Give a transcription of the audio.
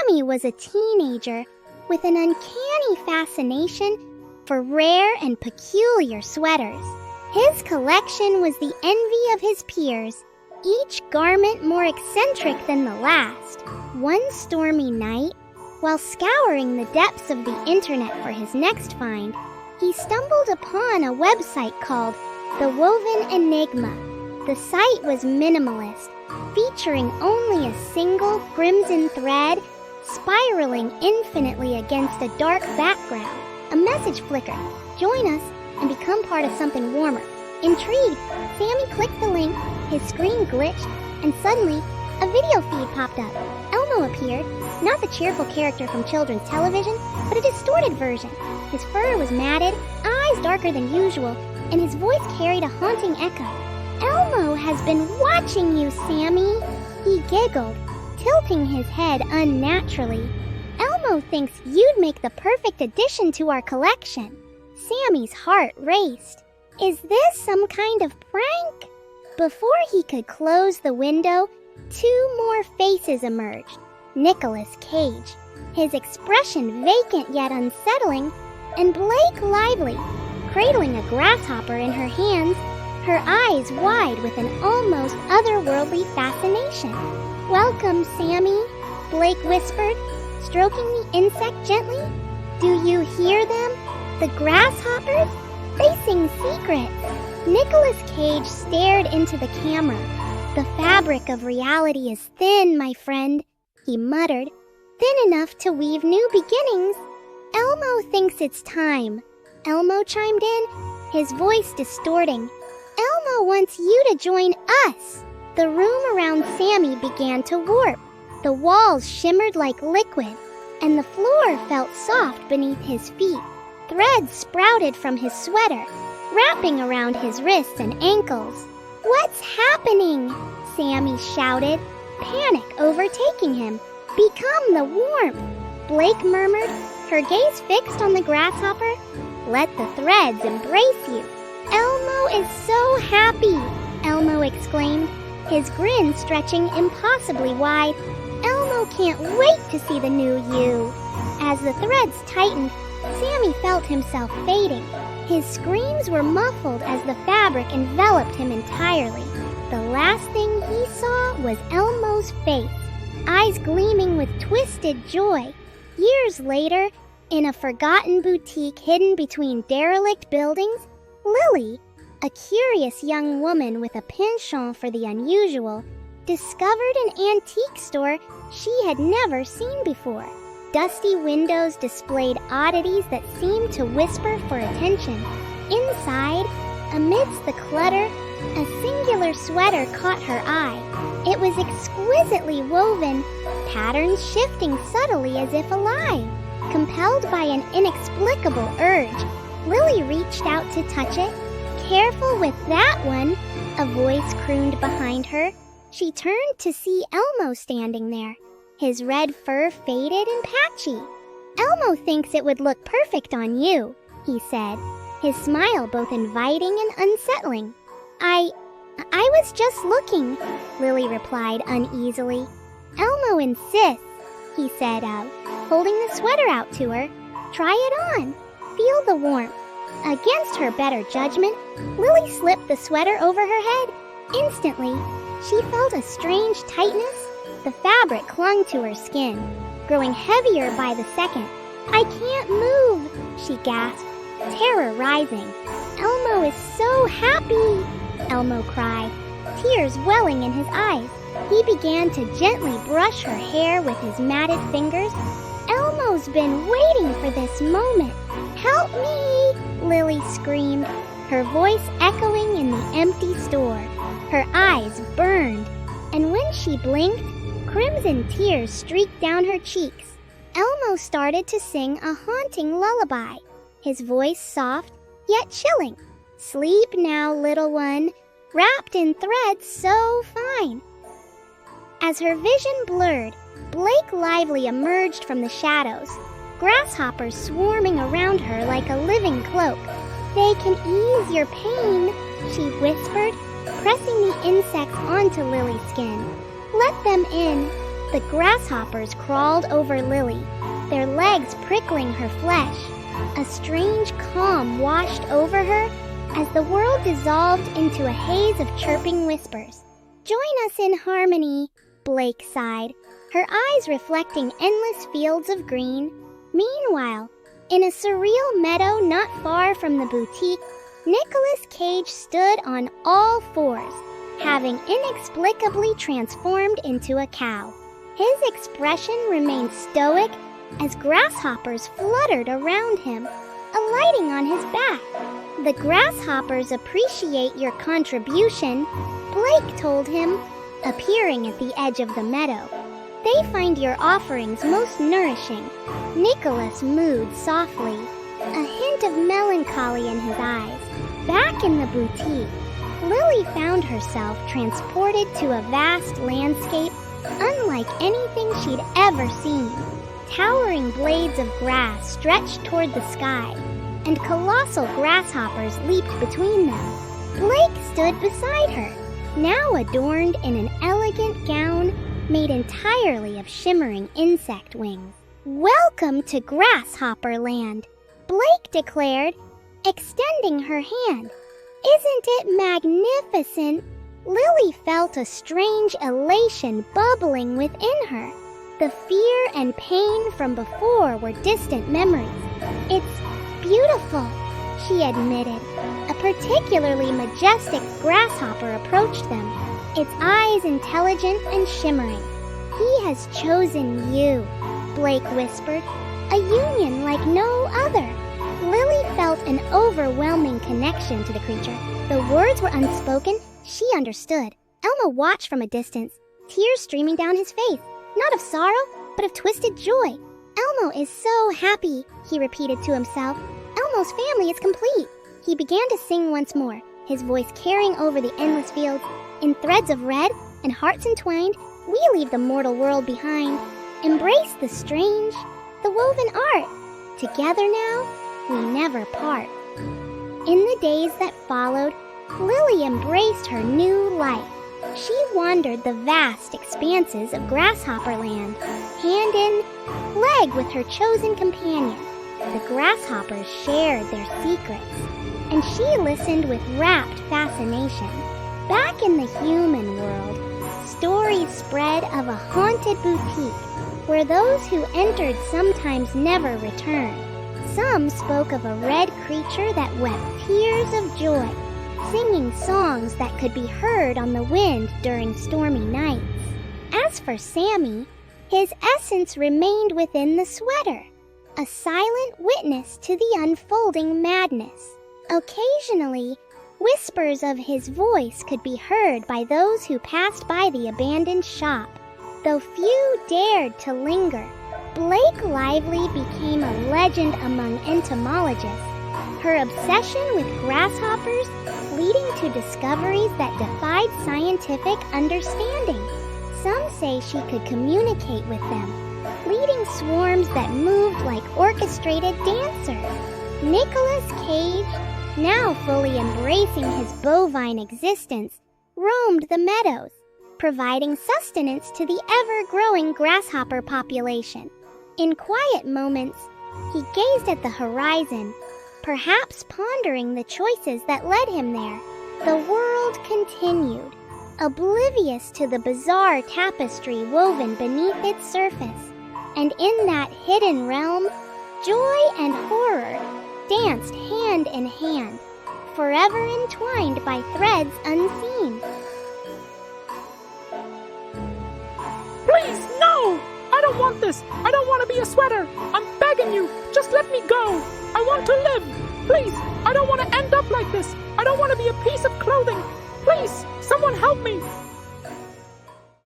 Sammy was a teenager with an uncanny fascination for rare and peculiar sweaters. His collection was the envy of his peers, each garment more eccentric than the last. One stormy night, while scouring the depths of the internet for his next find, he stumbled upon a website called The Woven Enigma. The site was minimalist, featuring only a single crimson thread spiraling infinitely against a dark background. A message flickered. Join us and become part of something warmer. Intrigued, Sammy clicked the link, his screen glitched, and suddenly, a video feed popped up. Elmo appeared, not the cheerful character from children's television, but a distorted version. His fur was matted, eyes darker than usual, and his voice carried a haunting echo. "Elmo has been watching you, Sammy," he giggled, tilting his head unnaturally. "Elmo thinks you'd make the perfect addition to our collection." Sammy's heart raced. Is this some kind of prank? Before he could close the window, two more faces emerged. Nicolas Cage, his expression vacant yet unsettling, and Blake Lively, cradling a grasshopper in her hands, her eyes wide with an almost otherworldly fascination. "Welcome, Sammy," Blake whispered, stroking the insect gently. "Do you hear them? The grasshoppers? They sing secrets." Nicolas Cage stared into the camera. "The fabric of reality is thin, my friend," he muttered. "Thin enough to weave new beginnings." "Elmo thinks it's time," Elmo chimed in, his voice distorting. "Elmo wants you to join us." The room around Sammy began to warp. The walls shimmered like liquid, and the floor felt soft beneath his feet. Threads sprouted from his sweater, wrapping around his wrists and ankles. "What's happening?" Sammy shouted, panic overtaking him. "Become the warmth," Blake murmured, her gaze fixed on the grasshopper. "Let the threads embrace you." "Elmo is so happy," Elmo exclaimed, his grin stretching impossibly wide. "Elmo can't wait to see the new you." As the threads tightened, Sammy felt himself fading. His screams were muffled as the fabric enveloped him entirely. The last thing he saw was Elmo's face, eyes gleaming with twisted joy. Years later, in a forgotten boutique hidden between derelict buildings, Lily, a curious young woman with a penchant for the unusual, discovered an antique store she had never seen before. Dusty windows displayed oddities that seemed to whisper for attention. Inside, amidst the clutter, a singular sweater caught her eye. It was exquisitely woven, patterns shifting subtly as if alive. Compelled by an inexplicable urge, Lily reached out to touch it. "Careful with that one," a voice crooned behind her. She turned to see Elmo standing there, his red fur faded and patchy. "Elmo thinks it would look perfect on you," he said, his smile both inviting and unsettling. I was just looking," Lily replied uneasily. "Elmo insists," he said, holding the sweater out to her. "Try it on. Feel the warmth." Against her better judgment, Lily slipped the sweater over her head. Instantly, she felt a strange tightness. The fabric clung to her skin, growing heavier by the second. "I can't move," she gasped, terror rising. "Elmo is so happy," Elmo cried, tears welling in his eyes. He began to gently brush her hair with his matted fingers. "Elmo's been waiting for this moment. Help me," Lily screamed, her voice echoing in the empty store. Her eyes burned, and when she blinked, crimson tears streaked down her cheeks. Elmo started to sing a haunting lullaby, his voice soft yet chilling. "Sleep now, little one, wrapped in threads so fine." As her vision blurred, Blake Lively emerged from the shadows, grasshoppers swarming around her like a living cloak. "They can ease your pain," she whispered, pressing the insects onto Lily's skin. "Let them in. The grasshoppers crawled over Lily, their legs prickling her flesh. A strange calm washed over her as the world dissolved into a haze of chirping whispers. "Join us in harmony," Blake sighed, her eyes reflecting endless fields of green. Meanwhile, in a surreal meadow not far from the boutique, Nicolas Cage stood on all fours, having inexplicably transformed into a cow. His expression remained stoic as grasshoppers fluttered around him, alighting on his back. "The grasshoppers appreciate your contribution," Blake told him, appearing at the edge of the meadow. "They find your offerings most nourishing." Nicholas mooed softly, a hint of melancholy in his eyes. Back in the boutique, Lily found herself transported to a vast landscape unlike anything she'd ever seen. Towering blades of grass stretched toward the sky, and colossal grasshoppers leaped between them. Blake stood beside her, now adorned in an elegant gown made entirely of shimmering insect wings. "Welcome to Grasshopper Land," Blake declared, extending her hand. "Isn't it magnificent?" Lily felt a strange elation bubbling within her. The fear and pain from before were distant memories. "It's beautiful," she admitted. A particularly majestic grasshopper approached them, its eyes intelligent and shimmering. "He has chosen you," Blake whispered, "a union like no other." Lily felt an overwhelming connection to the creature. Though words were unspoken, she understood. Elmo watched from a distance, tears streaming down his face, not of sorrow, but of twisted joy. "Elmo is so happy," he repeated to himself. "Elmo's family is complete." He began to sing once more, his voice carrying over the endless fields. "In threads of red and hearts entwined, we leave the mortal world behind. Embrace the strange, the woven art. Together now, we never part." In the days that followed, Lily embraced her new life. She wandered the vast expanses of Grasshopper Land, hand in leg with her chosen companion. The grasshoppers shared their secrets, and she listened with rapt fascination. Back in the human world, stories spread of a haunted boutique where those who entered sometimes never returned. Some spoke of a red creature that wept tears of joy, singing songs that could be heard on the wind during stormy nights. As for Sammy, his essence remained within the sweater, a silent witness to the unfolding madness. Occasionally, whispers of his voice could be heard by those who passed by the abandoned shop. Though few dared to linger, Blake Lively became a legend among entomologists, her obsession with grasshoppers leading to discoveries that defied scientific understanding. Some say she could communicate with them, leading swarms that moved like orchestrated dancers. Nicolas Cage, now fully embracing his bovine existence, roamed the meadows, providing sustenance to the ever-growing grasshopper population. In quiet moments, he gazed at the horizon, perhaps pondering the choices that led him there. The world continued, oblivious to the bizarre tapestry woven beneath its surface. And in that hidden realm, joy and horror danced hand in hand, forever entwined by threads unseen. Please, no! I don't want this! I don't want to be a sweater! I'm begging you! Just let me go! I want to live! Please! I don't want to end up like this! I don't want to be a piece of clothing! Please! Someone help me!